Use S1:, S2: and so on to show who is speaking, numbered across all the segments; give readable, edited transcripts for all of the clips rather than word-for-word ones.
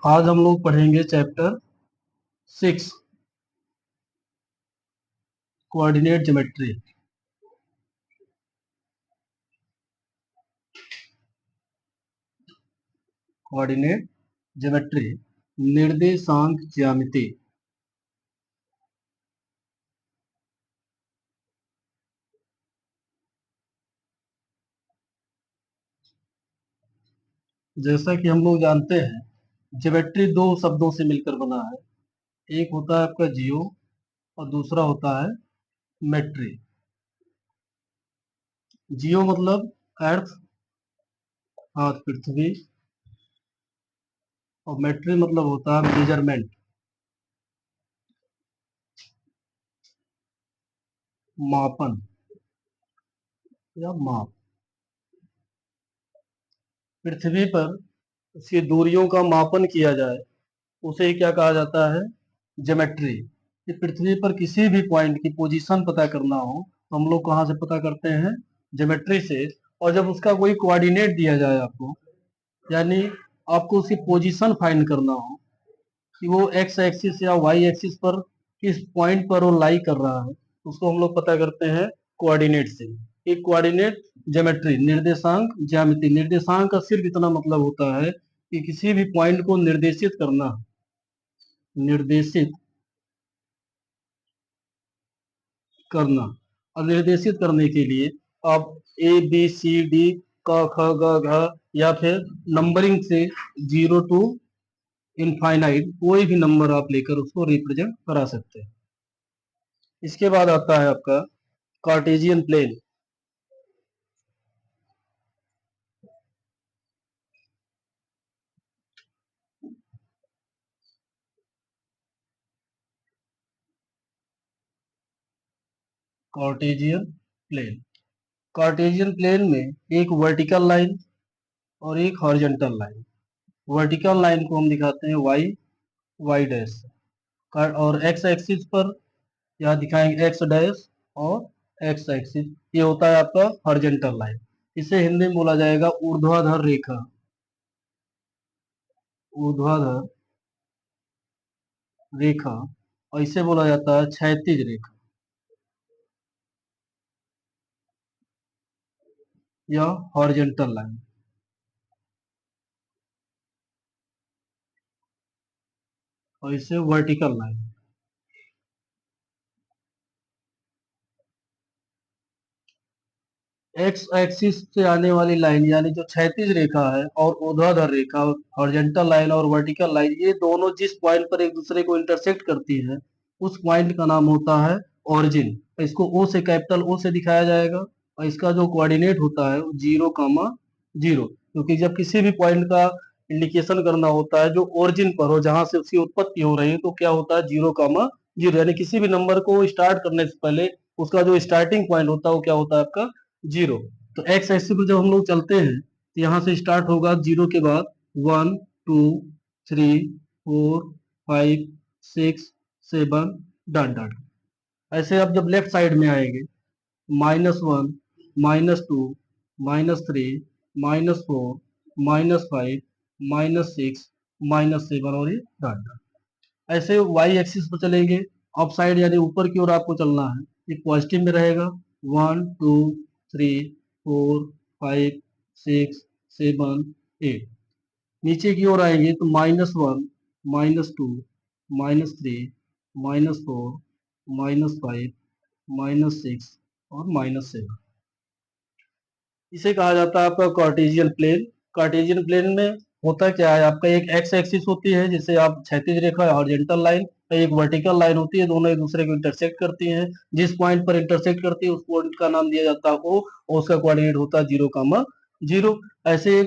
S1: आज हम लोग पढ़ेंगे chapter 6 coordinate geometry. Coordinate geometry निर्देशांक ज्यामिति। जैसा कि हम लोग जानते हैं ज्योमेट्री दो शब्दों से मिलकर बना है। एक होता है आपका जियो और दूसरा होता है मेट्री। जियो मतलब अर्थ अर्थ पृथ्वी, और मेट्री मतलब होता है मेजरमेंट, मापन या माप। पृथ्वी पर उसकी दूरियों का मापन किया जाए उसे क्या कहा जाता है? ज्योमेट्री। कि पृथ्वी पर किसी भी पॉइंट की पोजीशन पता करना हो तो हम लोग कहाँ से पता करते हैं? ज्योमेट्री से। और जब उसका कोई कोऑर्डिनेट दिया जाए आपको, यानी आपको उसकी पोजीशन फाइंड करना हो कि वो एक्स एक्सिस या वाई एक्सिस पर किस पॉइंट पर वो लाई कर रहा है, उसको हम लोग पता करते हैं कोऑर्डिनेट से। एक कोऑर्डिनेट ज्योमेट्री निर्देशांक ज्यामिति। निर्देशांक का सिर्फ इतना मतलब होता है कि किसी भी पॉइंट को निर्देशित करना। निर्देशित करना। और निर्देशित करने के लिए आप ए बी सी डी क ख ग घ या फिर नंबरिंग से 0 टू इनफाइनाइट कोई भी नंबर आप लेकर उसको रिप्रेजेंट करा सकते हैं। इसके बाद आता है आपका Cartesian plane. Cartesian plane. Cartesian plane में एक वर्टिकल लाइन और एक हॉरिजॉन्टल लाइन। वर्टिकल लाइन को हम दिखाते हैं वाई, वाई डैश। और एक्स एक्सिस पर यहाँ दिखाएंगे एक्स डैश और एक्स एक्सिस। ये होता है आपका हॉरिजॉन्टल लाइन। इसे हिंदी में बोला जाएगा ऊर्ध्वाधर रेखा। ऊर्ध्वाधर रेखा। और इसे बोला जाता है क्षैतिज रेखा या हॉरिजॉन्टल लाइन। और इसे वर्टिकल लाइन। एक्स एक्सिस से आने वाली लाइन यानी जो क्षैतिज रेखा है, और ऊर्ध्वाधर रेखा हॉरिजॉन्टल लाइन और वर्टिकल लाइन, ये दोनों जिस पॉइंट पर एक दूसरे को इंटरसेक्ट करती है उस पॉइंट का नाम होता है ओरिजिन। इसको ओ से, कैपिटल ओ से दिखाया जाएगा। और इसका जो कोऑर्डिनेट होता है 0,0, क्योंकि जब किसी भी पॉइंट का इंडिकेशन करना होता है जो ओरिजिन पर हो, जहां से उसकी उत्पत्ति हो रही है, तो क्या होता है 0,0। यानी किसी भी नंबर को स्टार्ट करने से पहले उसका जो स्टार्टिंग पॉइंट होता है वो क्या होता है आपका 0। तो एक्स एक्सिस पर जब हम लोग चलते हैं तो यहाँ से स्टार्ट होगा 0 के बाद 1 2 3 4 5 6 7 डॉट डॉट। ऐसे आप जब लेफ्ट साइड में आएंगे -1 -2 -3 -4 -5 -6 -7 और ये डॉट डॉट। ऐसे वाई एक्सिस पर चलेंगे अप साइड यानी ऊपर की ओर आपको चलना है। ये पॉजिटिव में रहेगा 1 2 3 4 5 6 7 8। नीचे की ओर आएंगे तो -1 -2 -3 -4 -5 -6 और -7। इसे कहा जाता है आपका कार्टेशियन प्लेन। कार्टेशियन प्लेन में होता क्या है, आपका एक एक्स एक्सिस होती है जिसे आप क्षैतिज रेखा हॉरिजॉन्टल लाइन, एक वर्टिकल लाइन होती है, दोनों एक दूसरे को इंटरसेक्ट करती हैं। जिस पॉइंट पर इंटरसेक्ट करती है उस पॉइंट का नाम दिया जाता है ओ, और उसका कोऑर्डिनेट होता है 0,0। ऐसे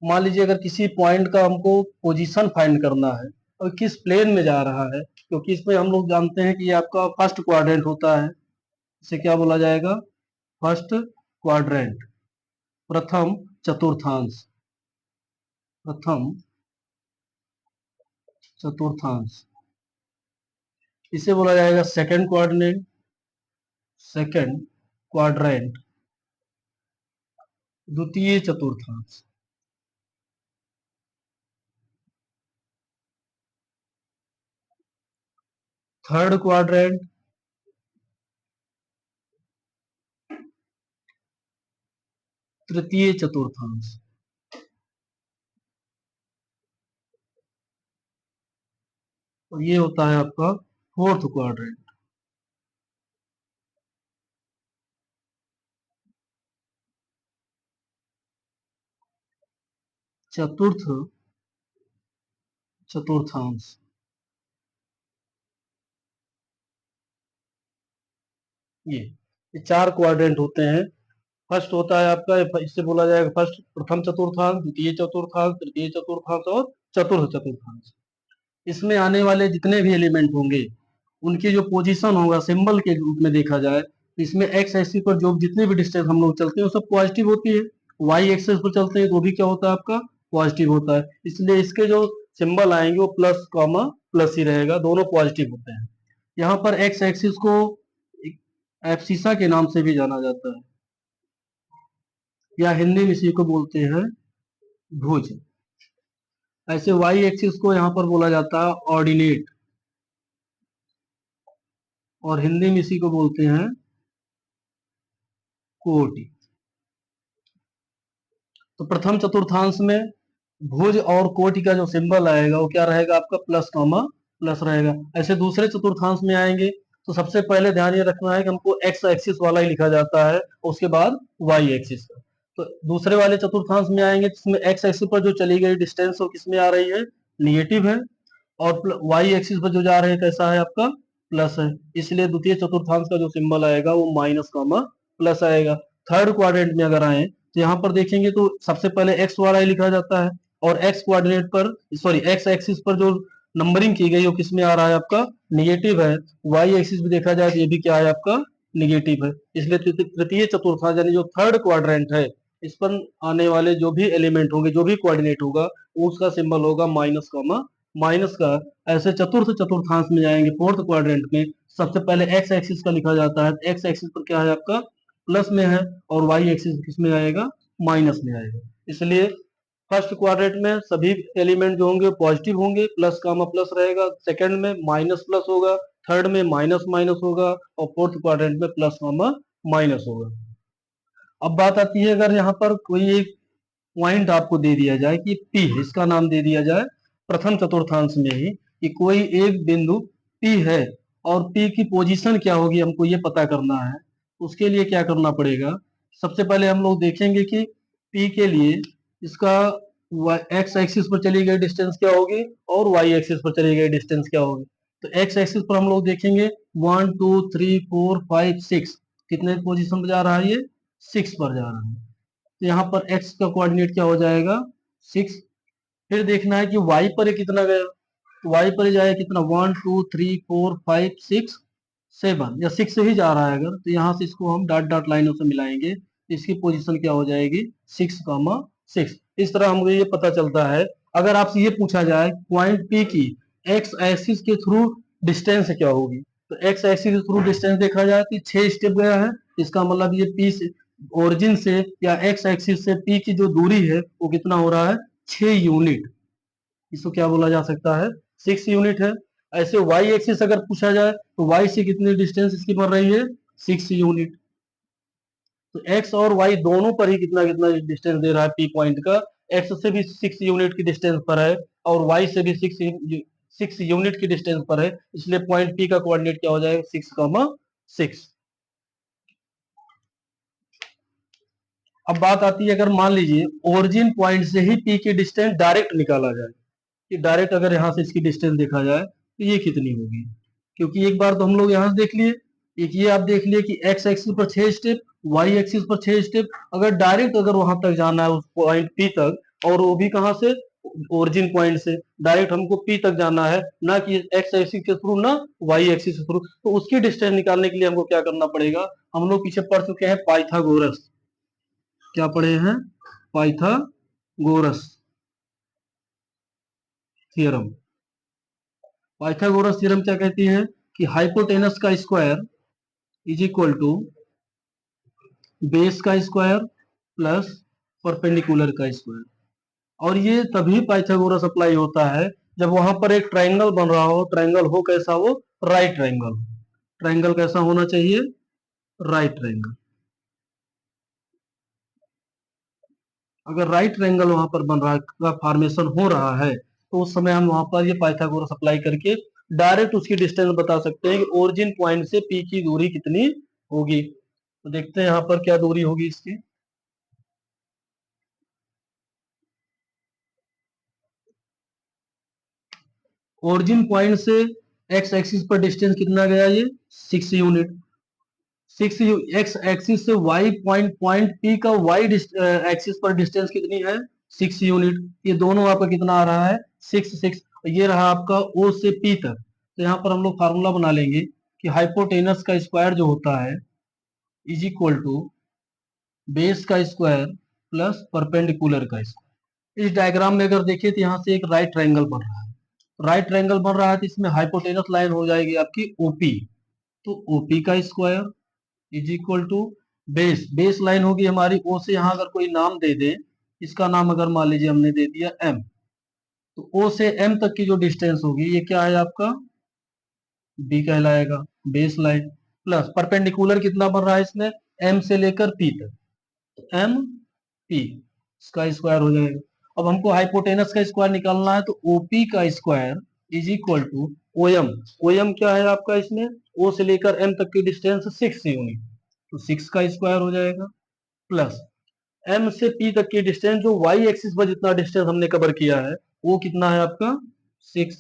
S1: मान लीजिए अगर किसी पॉइंट का हमको पोजीशन फाइंड करना है और किस प्लेन में जा रहा है, क्योंकि इसमें हम लोग जानते हैं कि ये आपका फर्स्ट क्वाड्रेंट होता है। इसे क्या बोला जाएगा? फर्स्ट क्वाड्रेंट, प्रथम चतुर्थांश। प्रथम चतुर्थांश। इसे बोला जाएगा सेकंड क्वाड्रेंट, सेकंड क्वाड्रेंट, द्वितीय चतुर्थांश। थर्ड क्वाड्रेंट, तृतीय चतुर्थांश, और ये होता है आपका फोर्थ क्वाड्रेंट। चतुर्थ चतुर्थांश, ये चार क्वाड्रेंट होते हैं। फर्स्ट होता है आपका, इससे बोला जाएगा फर्स्ट प्रथम चतुर्थांश, द्वितीय चतुर्थांश, तृतीय चतुर्थांश और चतुर्थ चतुर्थांश। इसमें आने वाले जितने भी एलिमेंट होंगे उनकी जो पोजीशन होगा सिंबल के रूप में देखा जाए तो इसमें एक्स एक्सिस पर जो जितने भी डिस्टेंस हम लोग चलते हैं वो सब पॉजिटिव होती है। वाई एक्सिस पर चलते हैं तो भी क्या होता है आपका पॉजिटिव होता है, इसलिए इसके जो सिंबल आएंगे वो प्लस कॉमा प्लस ही रहेगा, दोनों पॉजिटिव होते हैं। यहाँ पर एक्स एक्सिस को एब्सिसा के नाम से भी जाना जाता है, या हिंदी में इसी को बोलते हैं भुज। ऐसे वाई एक्सिस को यहाँ पर बोला जाता है ऑर्डिनेट, और हिंदी में इसी को बोलते हैं कोटि। तो प्रथम चतुर्थांश में भुज और कोटि का जो सिंबल आएगा वो क्या रहेगा आपका प्लस कॉमा प्लस रहेगा। ऐसे दूसरे चतुर्थांश में आएंगे तो सबसे पहले ध्यान ये रखना है कि हमको एक्स एक्सिस वाला ही लिखा जाता है, उसके बाद वाई एक्सिस का। तो दूसरे वाले चतुर्थांश में आएंगे जिसमें एक्स एक्सिस पर जो चली गई डिस्टेंस वो किसमें आ रही है, निगेटिव है, और वाई एक्सिस पर जो जा रहे हैं कैसा है आपका प्लस है, इसलिए द्वितीय चतुर्थांश का जो सिंबल आएगा वो माइनस कॉमा प्लस आएगा। थर्ड क्वाड्रेंट में अगर आए तो यहाँ पर देखेंगे तो सबसे पहले एक्स वाला ही लिखा जाता है, और एक्स कोऑर्डिनेट पर सॉरी एक्स एक्सिस पर जो नंबरिंग की गई वो किसमें आ रहा है आपका निगेटिव है। वाई एक्सिस भी देखा जाए तो ये भी क्या है आपका निगेटिव है, इसलिए तृतीय चतुर्थांश यानी जो थर्ड क्वाड्रेंट है इस पर आने वाले जो भी एलिमेंट होंगे, जो भी कोऑर्डिनेट होगा उसका सिंबल होगा माइनस कॉमा माइनस का। ऐसे चतुर्थ चतुर्थांश में जाएंगे फोर्थ क्वाड्रेंट में, सबसे पहले एक्स एक्सिस का लिखा जाता है, एक्स एक्सिस पर क्या है आपका प्लस में है, और वाई एक्सिस किस में आएगा माइनस में आएगा। इसलिए फर्स्ट क्वाड्रेंट में सभी एलिमेंट जो होंगे पॉजिटिव होंगे, प्लस कामा प्लस रहेगा, सेकंड में माइनस प्लस होगा, थर्ड में माइनस माइनस होगा, और फोर्थ क्वाड्रेंट में प्लस कामा माइनस होगा। अब बात आती है अगर यहाँ पर कोई एक पॉइंट आपको दे दिया जाए कि P, इसका नाम दे दिया जाए प्रथम चतुर्थांश में ही कि कोई एक बिंदु P है और P की पोजीशन क्या होगी हमको ये पता करना है, उसके लिए क्या करना पड़ेगा। सबसे पहले हम लोग देखेंगे कि P के लिए इसका एक्स एक्सिस पर चली गई डिस्टेंस क्या होगी और वाई एक्सिस पर चली गई डिस्टेंस क्या होगी। तो एक्स एक्सिस पर हम लोग देखेंगे 1 2 3 4 5 6, कितने पोजीशन पर जा रहा है ये 6 पर जा रहा है, तो यहाँ पर x का कोऑर्डिनेट क्या हो जाएगा 6। फिर देखना है कि y पर ये कितना गया, तो y पर जाएगा कितना 1 2 3 4 5 6 7, या 6 से ही जा रहा है अगर, तो यहाँ से इसको हम डॉट डॉट लाइनों से मिलाएंगे, इसकी पोजीशन क्या हो जाएगी 6, 6। इस तरह हमको ये पता चलता है। अगर आपसे ये पूछा जाए पॉइंट P की x एक्सिस के थ्रू डिस्टेंस क्या होगी, तो x एक्सिस के थ्रू डिस्टेंस देखा जाए तो 6 स्टेप गया है, इसका मतलब ये P से ओरिजिन से या x एक्सिस से P की जो दूरी है वो कितना हो रहा है 6 यूनिट, इसको क्या बोला जा सकता है 6 यूनिट है। ऐसे y एक्सिस अगर पूछा जाए तो y से कितनी डिस्टेंस इसकी बढ़ रही है 6 यूनिट, तो x और y दोनों पर ही कितना कितना डिस्टेंस दे रहा है P पॉइंट का, x से भी 6 यूनिट की डिस्टेंस पर है और y से भी 6 यूनिट की डिस्टेंस पर है, इसलिए पॉइंट P का कोऑर्डिनेट क्या हो जाएगा 6, 6। अब बात आती है अगर मान लीजिए ओरिजिन पॉइंट से ही P की डिस्टेंस डायरेक्ट निकाला जाए कि डायरेक्ट अगर यहाँ से इसकी डिस्टेंस देखा जाए तो ये कितनी होगी, क्योंकि एक बार तो हम लोग यहाँ से देख लिए, एक ये आप देख लिए कि x एक्सिस पर 6 स्टेप, y एक्सिस पर 6 स्टेप, अगर डायरेक्ट अगर वहां तक जाना है उस पॉइंट P तक, और वो भी कहाँ से ओरिजिन पॉइंट से डायरेक्ट हमको P तक जाना है, ना कि x एक्सिस के थ्रू ना y एक्सिस के थ्रू, तो उसकी डिस्टेंस निकालने के लिए हमको क्या करना पड़ेगा, हम लोग पीछे पढ़ चुके हैं पाइथागोरस, क्या पढ़े हैं पाइथागोरस थ्योरम। पाइथागोरस थ्योरम क्या कहती है कि हाइपोटेनस का square is equal to base का स्क्वायर प्लस परपेंडिकुलर का स्क्वायर, और ये तभी पाइथागोरस अप्लाई होता है जब वहां पर एक ट्रायंगल बन रहा हो, ट्रायंगल हो कैसा, वो राइट ट्रायंगल। ट्रायंगल कैसा होना चाहिए, राइट ट्रायंगल। अगर राइट ट्रायंगल वहां पर बन रहा है, का फॉर्मेशन हो रहा है, तो उस समय हम वहां पर ये पाइथागोरस अप्लाई करके डायरेक्ट उसकी डिस्टेंस बता सकते हैं कि ओरिजिन पॉइंट से पी की दूरी कितनी होगी। तो देखते हैं यहाँ पर क्या दूरी होगी इसकी। ओरिजिन पॉइंट से एक्स एक्सिस पर डिस्टेंस कितना गया, ये 6 यूनिट। एक्स एक्सिस से वाई पॉइंट पॉइंट पी का वाई एक्सिस पर डिस्टेंस कितनी है, 6 यूनिट। ये दोनों आपका कितना आ रहा है, 6 6। ये रहा आपका ओ से पी तक। तो यहाँ पर हम लोग फार्मूला बना लेंगे कि हाइपोटेनस का स्क्वायर जो होता है इज इक्वल टू बेस का स्क्वायर प्लस परपेंडिकुलर का स्क्वायर। इस डायग्राम में अगर देखिए तो यहाँ से एक राइट ट्रायंगल बन रहा है। राइट ट्रायंगल बन रहा है तो इसमें हाइपोटेनस लाइन हो जाएगी आपकी ओपी। तो ओपी का square is equal to base, base line होगी हमारी ओ से, यहाँ अगर कोई नाम दे दे, इसका नाम अगर मान लीजिए हमने दे दिया एम, तो ओ से एम तक की जो डिस्टेंस होगी ये क्या है आपका, बी कहलाएगा, बेस लाइन। प्लस परपेंडिकुलर कितना बन रहा है इसमें, एम से लेकर पी तक, एम पी, इसका स्क्वायर हो जाएगा। अब हमको हाइपोटेनस का स्क्वायर निकालना है, तो ओपी का square is equal to OM. OM क्या है आपका इसमें, ओ से लेकर एम तक की डिस्टेंस 6 यूनिट, तो 6 का स्क्वायर हो जाएगा। प्लस एम से पी तक की डिस्टेंस, जो वाई एक्सिस पर जितना डिस्टेंस हमने कवर किया है वो कितना है आपका 6,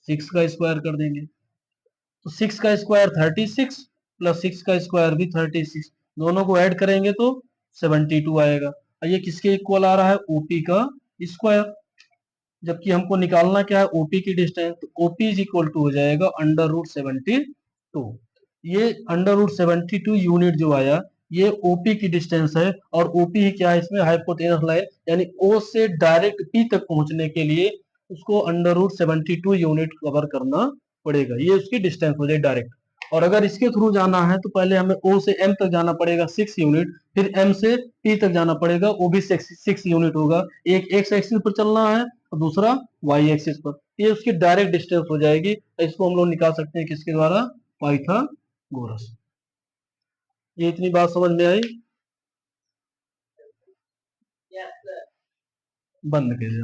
S1: 6 का स्क्वायर कर देंगे। तो 6 का स्क्वायर 36 प्लस 6 का स्क्वायर भी 36, दोनों को ऐड करेंगे तो 72 आएगा। और ये किसके इक्वल आ रहा है, ओपी का स्क्वायर। जबकि हमको निकालना क्या है, ओपी की डिस्टेंस, तो ओपी इज इक्वल टू हो जाएगा अंडर रूट 72। ये अंडर रूट 72 यूनिट जो आया, ये ओपी की डिस्टेंस है। और ओपी ही क्या है इसमें, हाइपोटेनस लाइन, यानी ओ से डायरेक्ट पी तक पहुंचने के लिए उसको अंडर रूट 72 यूनिट कवर करना पड़ेगा। ये उसकी डिस्टेंस हो जाए डायरेक्ट। और अगर इसके थ्रू जाना है तो पहले हमें ओ से एम तक जाना पड़ेगा 6 यूनिट, फिर एम से पी तक जाना पड़ेगा, वो भी 6 यूनिट होगा। एक एक्स एक्सिस पर चलना है और दूसरा वाई एक्सिस पर। ये उसकी डायरेक्ट डिस्टेंस हो जाएगी। इसको हम लोग निकाल सकते हैं किसके द्वारा, पाइथागोरस। ये इतनी बात समझ में आई, बंद कीजिए।